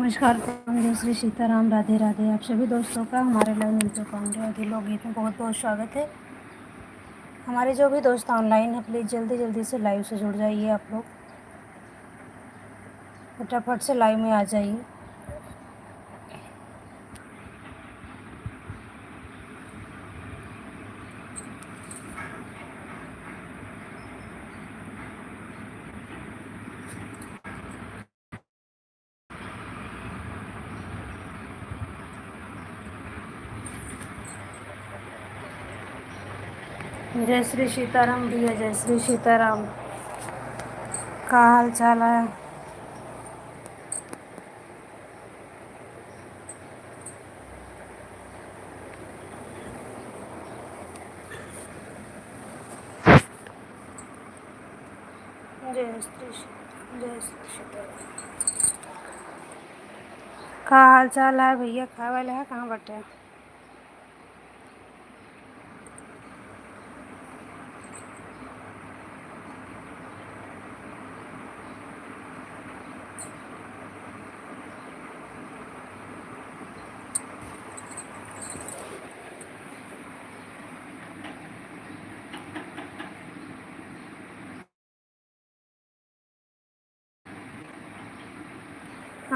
नमस्कार, जय श्री सीताराम, राधे राधे। आप सभी दोस्तों का हमारे लाइव मिलते कॉमेडी लोकगीत में बहुत बहुत स्वागत है। हमारे जो भी दोस्त ऑनलाइन है, प्लीज़ जल्दी जल्दी से लाइव से जुड़ जाइए। आप लोग फटाफट से लाइव में आ जाइए। जय श्री सीताराम भैया, जय श्री सीताराम। का हाल चाल है? जय श्री सीताराम, जय श्री सीताराम। का हाल चाल है भैया? खाए वाले है कहाँ बैठे?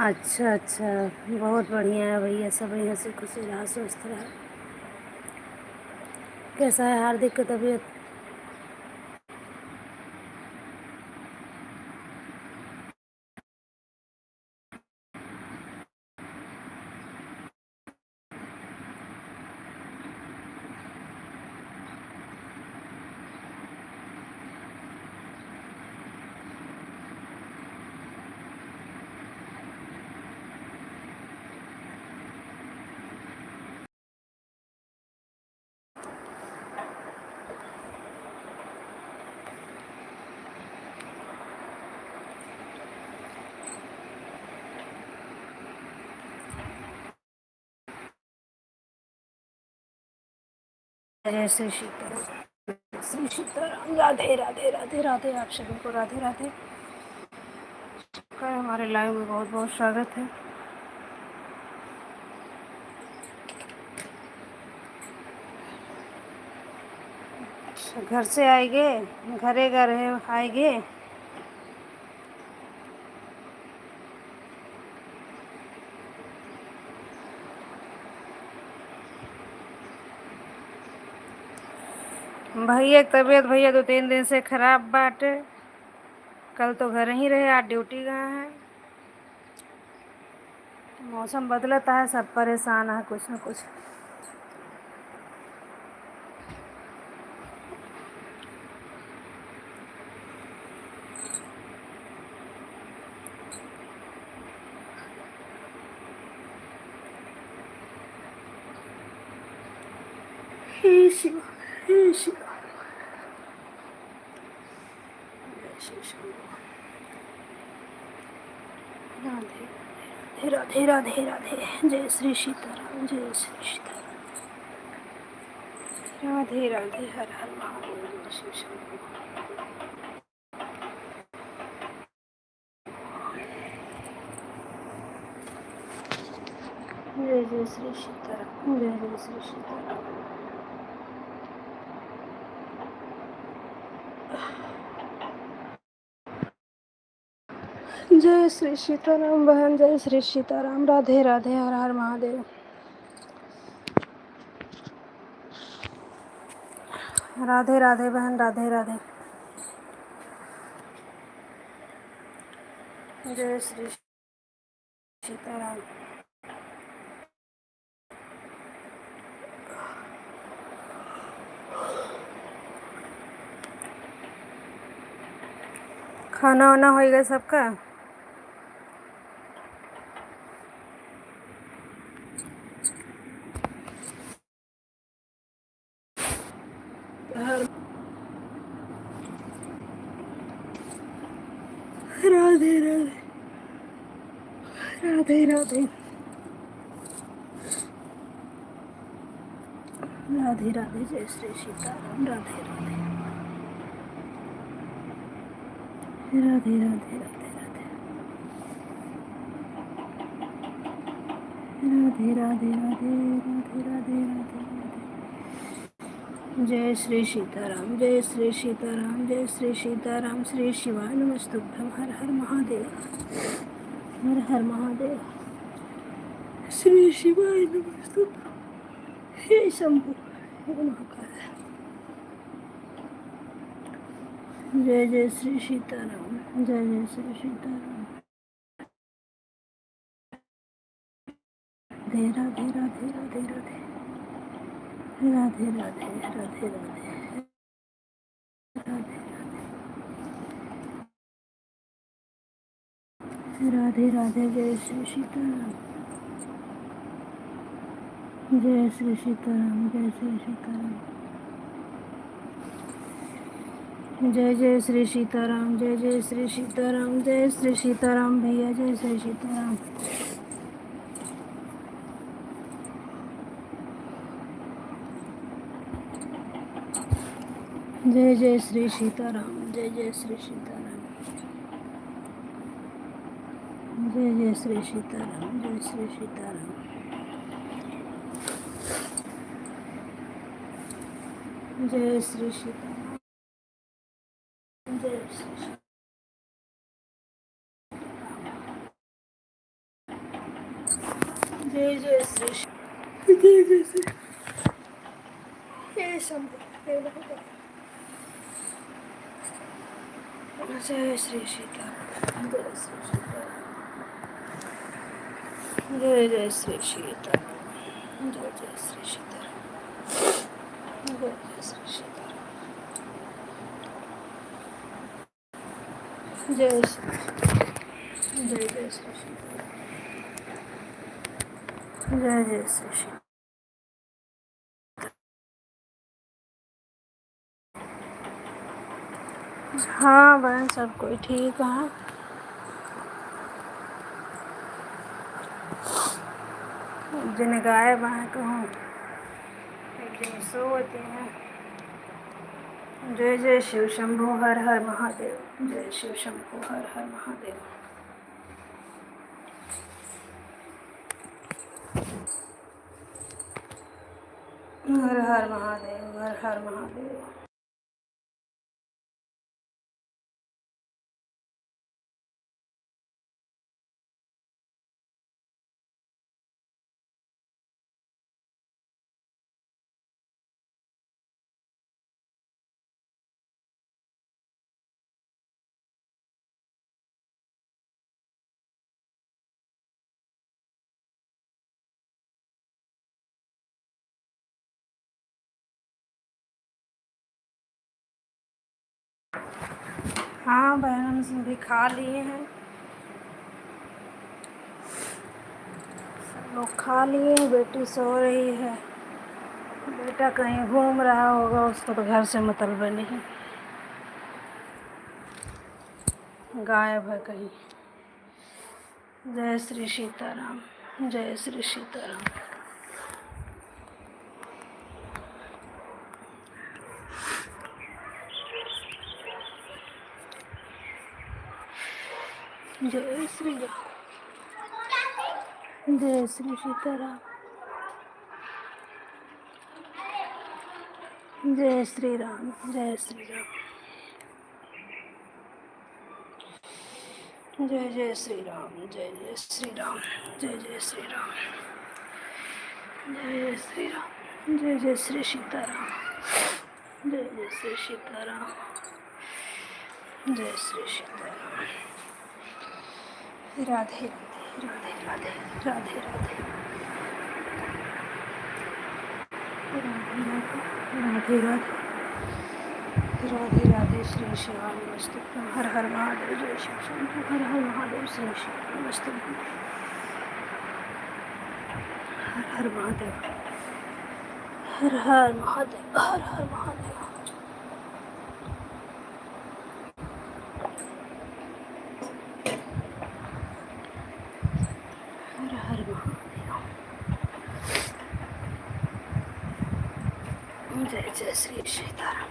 अच्छा अच्छा, बहुत बढ़िया है भैया। सब हंसी खुशी रहा, स्वस्थ रहा। कैसा है हार्दिक की तबीयत? जय श्री सीताराम, श्री सीताराम, राधे राधे राधे राधे। आप सभी को राधे राधे। हमारे लाइव में बहुत बहुत स्वागत है। घर से आएंगे, घरे घर है आएंगे। भैया की तबीयत भैया 2-3 दिन से खराब बाटे। कल तो घर ही रहे, आज ड्यूटी गए हैं। मौसम बदलता है, सब परेशान है कुछ न कुछ। हे शिव, हे शिव, जय श्री शिव। राधे राधे राधे राधे। जय श्री सीताराम, जय श्री सीताराम। राधे राधे, हर हर महादेव, जय श्री शंकर। जय जय श्री सीताराम, जय जय श्री सीताराम। जय श्री सीताराम बहन, जय श्री सीताराम, राधे राधे, हर हर महादेव। राधे राधे बहन, राधे राधे। जय श्री सीताराम। खाना वाना हो गया सबका? राधे राधे, राधे राधे, राधे राधे। जय श्री सीताराम, राधे राधे, राधे राधे, राधे राधे। राधे राधे राधे राधे राधे राधे राधे। जय श्री सीताराम, जय श्री सीताराम, जय श्री सीताराम। श्री शिवाय नमस्तुभ्यं। हर हर महादेव, हर हर महादेव। श्री शिवाय नमस्तुभ्यं। हे शंभु, हे महाकाल। जय जय श्री सीताराम, जय जय श्री सीताराम। राधे राधे राधे राधे राधे राधे राधे राधे राधे राधे राधे। जय श्री सीताराम, जय श्री सीताराम, जय श्री सीताराम। जय जय श्री सीताराम, जय जय श्री सीताराम, जय श्री सीताराम भैया, जय श्री सीताराम। जय जय श्री सीताराम, जय जय श्री सीताराम, जय जय श्री सीताराम, जय श्री सीताराम। जय श्री सीताराम, जय श्री जय जय श्री जय जय श्री हे शंभु, हे महादेव। जय श्री सीताराम, जय श्री सीताराम, जय जय श्री सीताराम, जय जय श्री सीताराम, जय जय श्री सीताराम, जय श्री जय जय श्री सीताराम, जय जय श्री सीताराम। हाँ बहन, सब कोई ठीक है। एक दिन गायब हैं कहूँ, एक दिन सोती हैं। जय जय शिव शंभु, हर हर महादेव। जय शिव शंभु, हर हर महादेव। हर हर महादेव, हर हर महादेव। हाँ बहन, हम भी खा लिए हैं, सब लोग खा लिए। बेटी सो रही है, बेटा कहीं घूम रहा होगा, उसको तो घर से मतलब नहीं, गायब है कहीं। जय श्री सीताराम, जय श्री सीताराम। जय श्री राम, जय श्री सीताराम, जय श्री राम, जय श्री राम, जय जय श्री राम, जय जय श्री राम, जय जय श्री राम, जय जय श्री राम, जय जय श्री सीताराम, जय जय श्री सीताराम, जय श्री सीताराम। राधे राधे राधे राधे राधे राधे राधे राधे राधे। श्री शिवाय नमस्तुभ्यं, हर हर महादेव। जय शिव शंभु, हर हर महादेव। श्री शिवाय नमस्तुभ्यं, हर हर महादेव, हर हर महादेव, हर हर महादेव। हर हर महादेव। जय जय श्री सीताराम।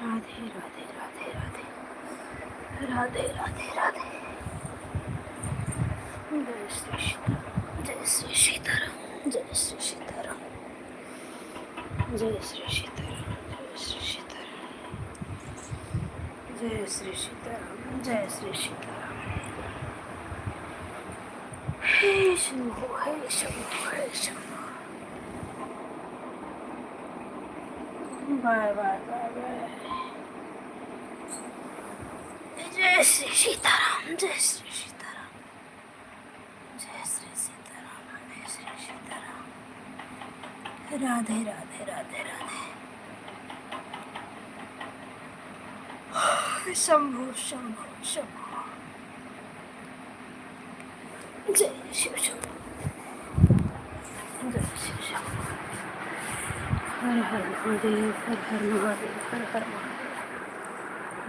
राधे राधे राधे राधे राधे राधे राधे। जय श्री सीताराम। जय श्री सीताराम, जय श्री सीताराम, जय श्री सीताराम, जय श्री सीताराम, जय श्री सीताराम, जय श्री सीताराम। हे शंभो, हे शंभो, हे Shambho. Bye bye bye bye. जय श्री सीताराम, जय श्री सीताराम, जय श्री सीताराम, जय श्री सीताराम। राधे राधे राधे राधे। शंभो शंभो शंभो। जय शिव शंभो, जय शिव शंभो। हर हर महादेव, हर हर महादेव, हर हर महादेव।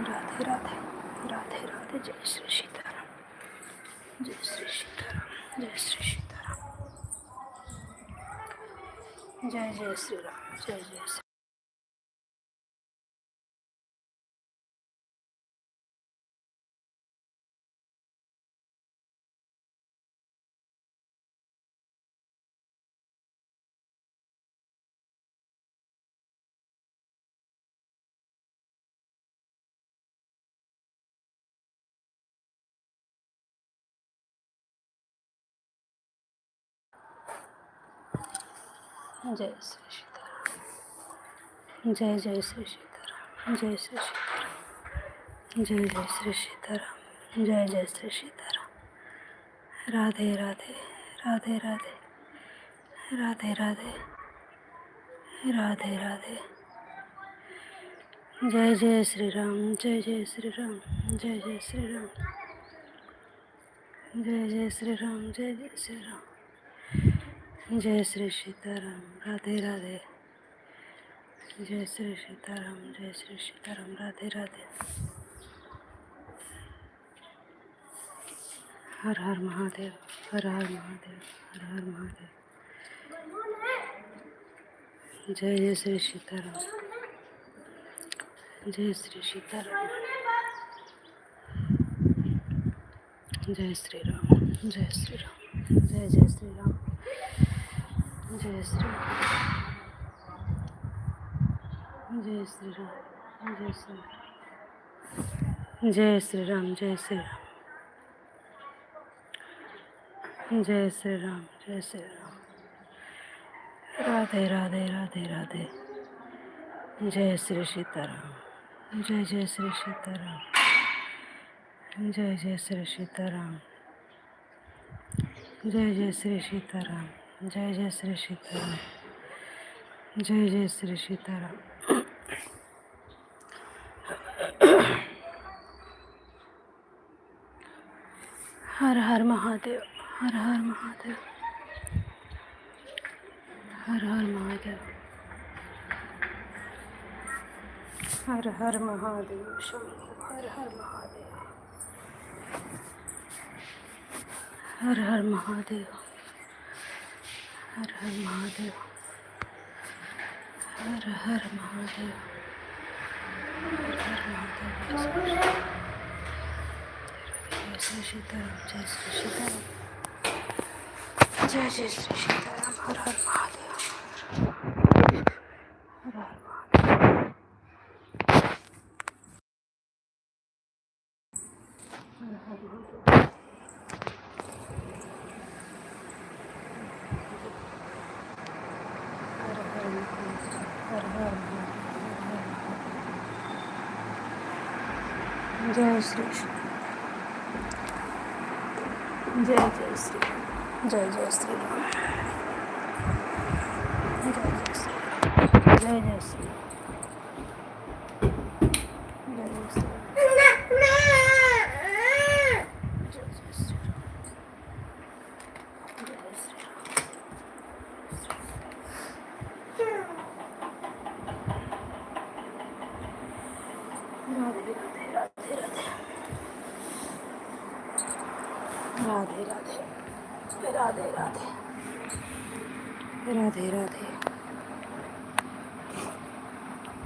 राधे राधे राधे राधे। जय श्री सीताराम, जय श्री सीताराम, जय श्री सीताराम। जय जय श्री राम, जय जय श्री। जय श्री सीताराम, जय जय श्री सीताराम, जय श्री सीताराम, जय जय श्री सीताराम, जय जय श्री सीताराम। राधे राधे राधे राधे राधे राधे राधे राधे। जय जय श्री राम, जय जय श्री राम, जय जय श्री राम, जय जय श्री राम, जय जय श्री राम। जय श्री सीताराम, राधे राधे। जय श्री सीताराम, जय श्री सीताराम, राधे राधे। हर हर महादेव, हर हर महादेव, हर हर महादेव। जय जय श्री सीताराम, जय श्री सीताराम, जय श्री राम, जय श्री राम, जय जय श्री राम, जय श्री राम, जय श्री राम, जय श्री राम, जय श्री राम, जय श्री राम, जय श्री राम, जय श्री राम। राधे राधे राधे राधे। जय श्री सीताराम, जय जय श्री सीताराम, जय जय श्री सीताराम, जय जय श्री सीताराम, जय जय श्री सीताराम, जय जय श्री सीताराम। हर हर महादेव, हर हर महादेव, हर हर महादेव, हर हर महादेव। शंभो, हर हर महादेव, हर हर महादेव, हर हर महादेव, हर हर महादेव, हर हर महादेव। जय श्री सीताराम, जय श्री सीताराम, जय जय श्री सीताराम। हर हर महादेव, हर हर महादेव, हर हर महादेव। हर हर महादेव, जय श्री, जय जय श्री, जय जय श्री राम, जय जय श्री, जय जय श्री, जय जय श्री, राधे राधे राधे राधे, राधे राधे, राधे राधे, राधे राधे,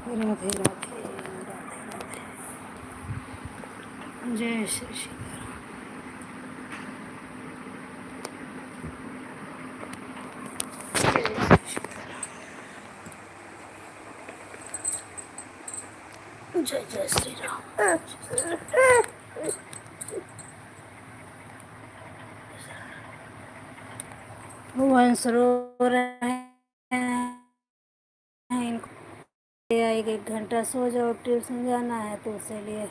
राधे राधे, राधे राधे। जय श्री सीताराम, जय जय श्री राम। वंश रो रहे हैं, इनको एक घंटा सो जाओ, ट्यूशन जाना है तो उसे लिए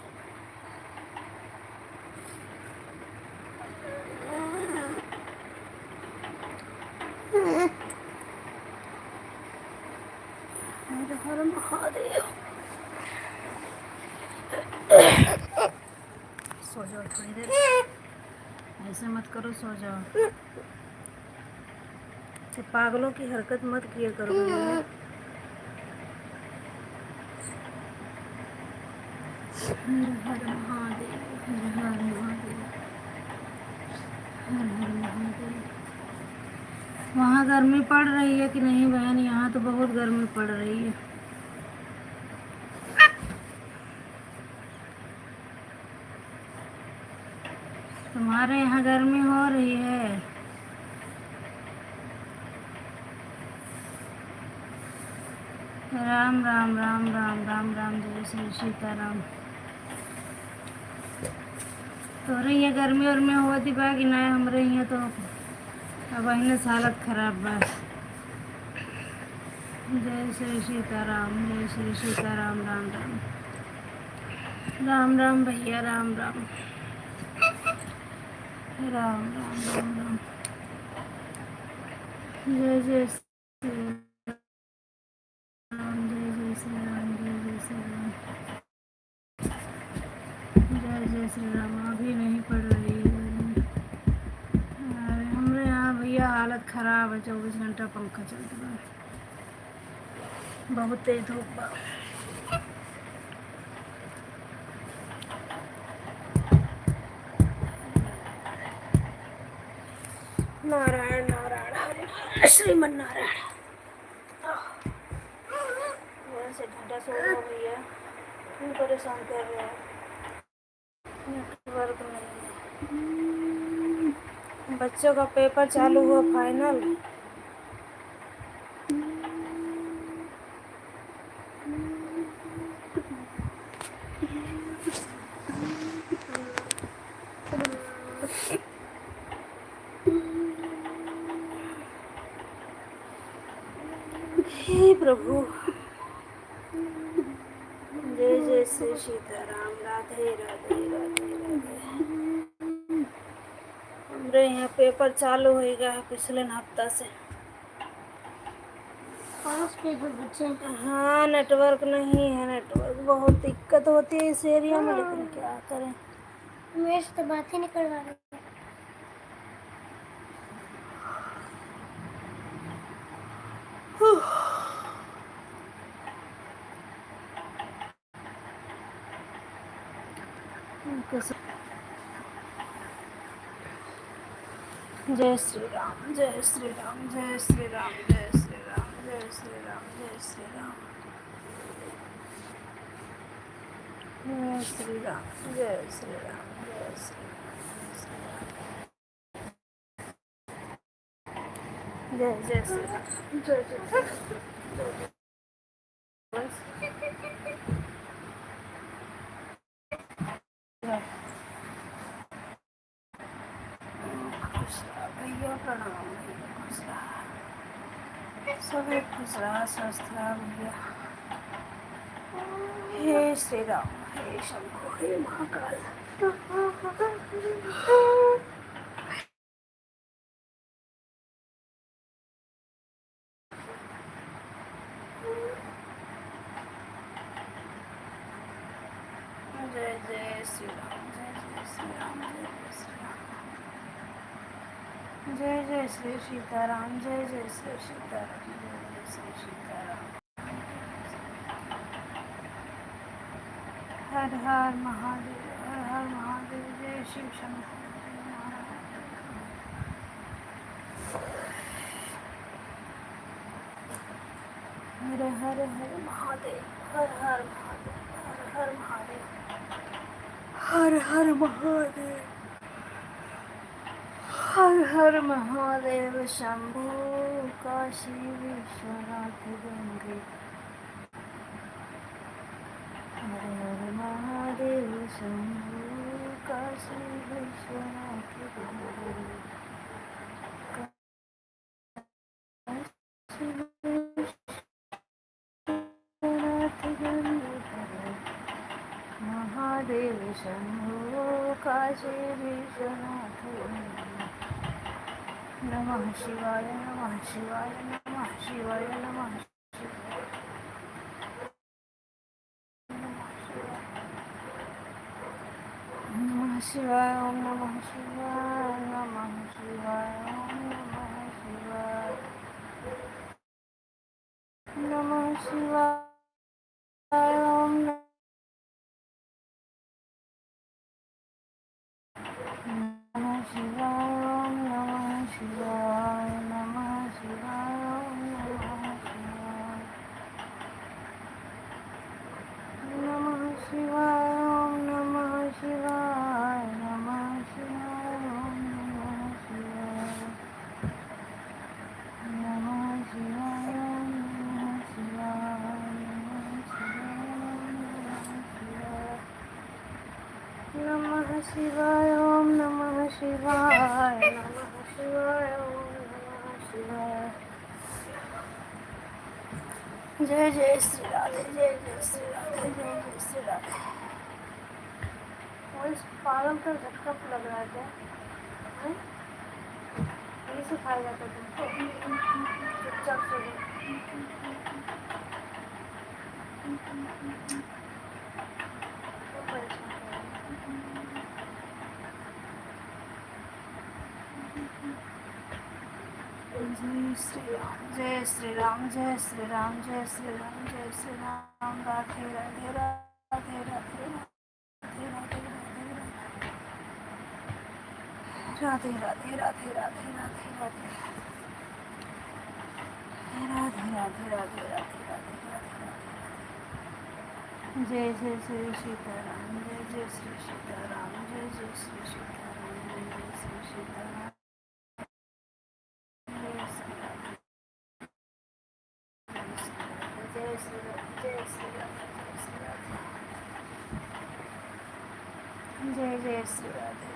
हर हर महादेव। सो जाओ थोड़ी देर, ऐसे मत करो, सो जाओ। तो पागलों की हरकत मत किया करो। हर हर महादेव, हर हर महादेव, हर हर महादेव। वहाँ गर्मी पड़ रही है कि नहीं बहन? यहाँ तो बहुत गर्मी पड़ रही है। तुम्हारे यहाँ गर्मी हो रही है? राम राम राम राम राम राम, जय श्री सीताराम। तो रही है गर्मी और में होती बा कि ना हमरे यहाँ तो अब अहिने हालत खराब बा। जय श्री सीताराम, जय श्री सीताराम, राम राम राम राम भैया, राम राम राम राम राम राम। जय जय श्री राम, जय जय श्री राम, जय जय श्री राम, जय जय श्री राम। अभी नहीं पड़ रही है गर्मी। अरे हमरे यहाँ भैया हालत खराब है, 24 घंटा पंखा चलता है, बहुत तेज धूप बा। नारायण नारायण हरे नारायण श्रीमन नारायण। से घंटा सो रहा भैया, क्यों परेशान कर रहे हैं? नेटवर्क नहीं है। बच्चों का पेपर चालू हुआ, फाइनल। हे प्रभु, जय जय श्री सीताराम, राधे राधे राधे राधे। हमरे यहाँ पेपर चालू हो गया है पिछले हफ्ता से। बच्चे, हाँ नेटवर्क नहीं है, नेटवर्क बहुत दिक्कत होती है इस एरिया में, लेकिन क्या करें। मेरे से तो बात ही नहीं करवा रहे। जय श्री राम, जय श्री राम, जय श्री राम, जय श्री राम, जय श्री राम, जय श्री राम, जय श्री राम, जय श्री राम, जय श्री राम, जय जय श्री राम, जय जय भैया प्रणाम, सभी खुश रहा, स्वस्थ रहा भैया। हे श्री राम, हे शंभो, हे महाकाल। जय जय श्री राम, जय जय श्री राम, जय जय श्री राम, जय जय श्री सीताराम, जय जय श्री सीताराम, जय जय श्री सीताराम। हर हर महादेव, हर हर महादेव, जय शिव शंभो। हर हर हर महादेव, हर हर महादेव, हर हर महादेव, हर हर महादेव, हर हर महादेव। शंभो काशी विश्वनाथ गंगे, हर महादेव शंभो काशी विश्वनाथ काशी विश्वनाथ गंगाधर महादेव शंभो काशी विश्वनाथ नमः शिवाय नमः शिवाय नमः शिवाय नमः नमः शिवाय ओम नमः शिवाय नमः शिवाय ओम नमः शिवाय नमः शिवाय ओम नमः शिवाय ओम नमः शिवाय नमः शिवाय ओम नमः शिवाय नमः शिवाय ओम नमः शिवाय नमः शिवाय ओम नमः शिवाय नमः शिवाय ओम नमः शिवाय नमः शिवाय ओम नमः शिवाय नमः शिवाय ओम नमः शिवाय जय जय श्री राधे जय जय श्री राधे जय जय श्री राधे। वो इस पागल का झटका लग रहा है क्या? यही सिखाया जाता तुमको चुपचाप से जय श्री राम जय श्री राम जय श्री राम जय श्री राम जय श्री राम राधे राधे राधे राधे राधे राधे राधे राधे राधे राधे राधे राधे राधे राधे राधे राधे जय जय श्री सीताराम जय जय श्री सीताराम जय जय श्री सीताराम जय जय श्री सीताराम जय श्री राम जय श्री राम जय जय श्री राधे जय जय श्री राधे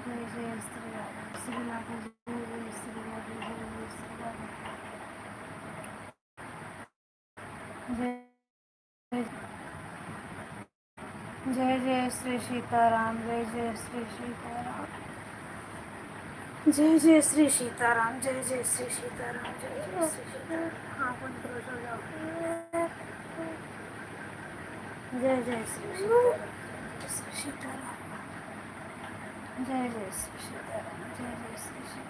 जय जय श्री राधे श्री राधे जय जय श्री राधे जय जय श्री राधे जय जय श्री सीताराम जय जय श्री सीताराम जय जय श्री सीताराम जय जय श्री सीताराम जय जय श्री सीताराम हाँ बंद करो सो जाओ जय जय श्री सीताराम जय जय श्री सीताराम जय जय श्री सीताराम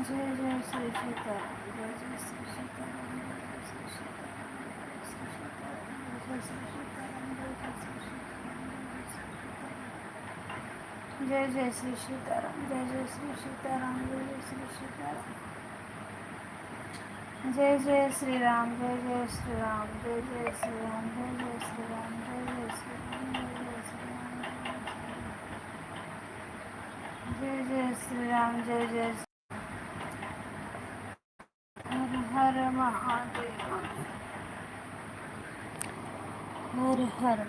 जय जय श्री सीताराम जय जय श्री सीताराम जय जय श्री सीताराम जय जय श्री सीताराम जय जय श्री सीताराम जय जय श्री राम जय जय श्री राम जय जय श्री राम जय जय श्री राम जय जय श्री राम जय जय श्री राम जय जय हर हर महादेव हर हर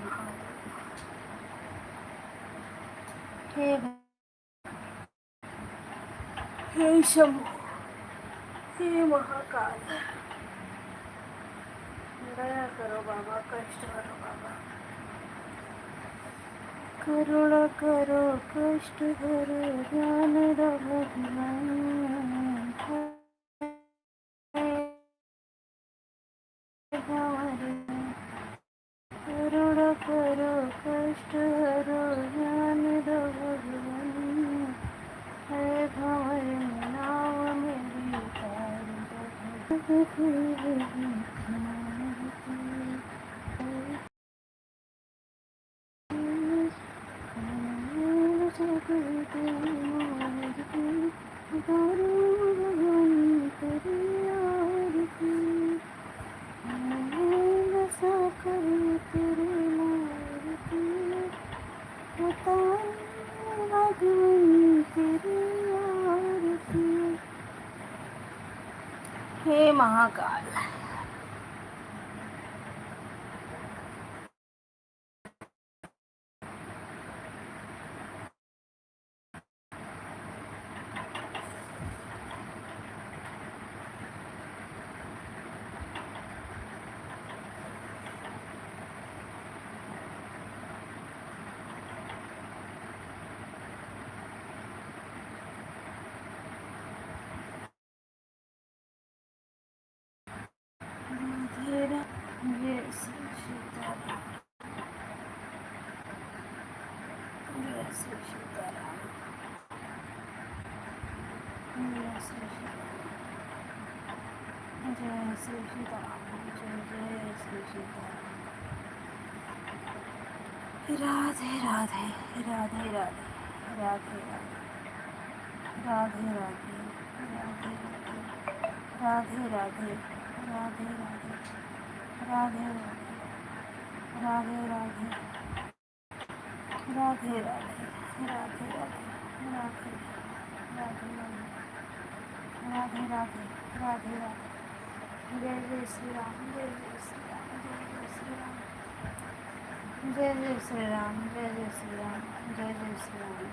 महादेव हे शंभो हे महाकाल दया करो बाबा कष्ट करो बाबा करुणा करो कष्ट करो ज्ञान दो भगवान करुणा करो कष्ट करो ज्ञान दो भगवान है भंवर नाव मेरी तार भगवान तेरी आरती हे महाकाल। जय श्री सीताराम, जय श्री सीताराम, जय श्री सीताराम, जय श्री सीताराम, जय श्री सीताराम। राधे राधे, राधे राधे, राधे राधे, राधे राधे, राधे राधे, राधे राधे, राधे राधे, राधे राधे, राधे राधे, राधे राधे, राधे राधे, राधे राधे, राधे राधे। जय जय श्री राम, जय जय श्री राम, जय जय श्री राम, जय जय श्री राम, जय जय श्री राम, जय जय श्री राम,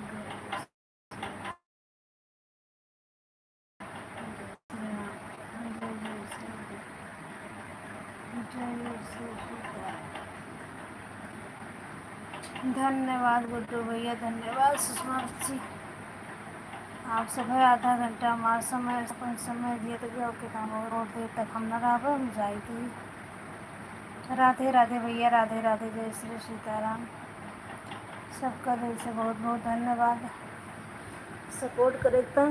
धन्यवाद गुड्डू भैया, धन्यवाद सुषमा जी। आप सब आधा घंटा हमारा समय दिए तो के काम और देर तक हम न रह हम जाए थी। राधे राधे भैया, राधे राधे, जय श्री सीताराम। सबका दिल से बहुत बहुत धन्यवाद। सपोर्ट करे तो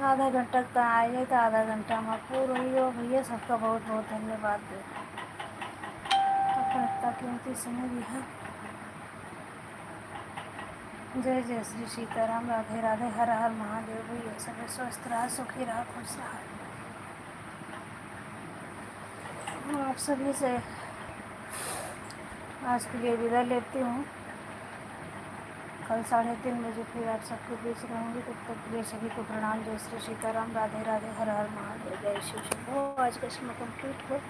आधा घंटा तक आइए तो आधा घंटा में पूरा हो भैया। सबका बहुत बहुत धन्यवाद दे अपना कीमती समय दिया। जय जय श्री सीताराम, राधे राधे, हर हर महादेव भैया। सब स्वस्थ रहा, सुखी रहा, खुश रहा। आप सभी से आज के लिए विदा लेती हूँ। कल 3:30 बजे फिर आप सबके बीच रहूँगी। तब तक के लिए सभी को प्रणाम। जय श्री सीताराम, राधे राधे, हर हर महादेव, जय शिव। आज का समय कंप्लीट हो।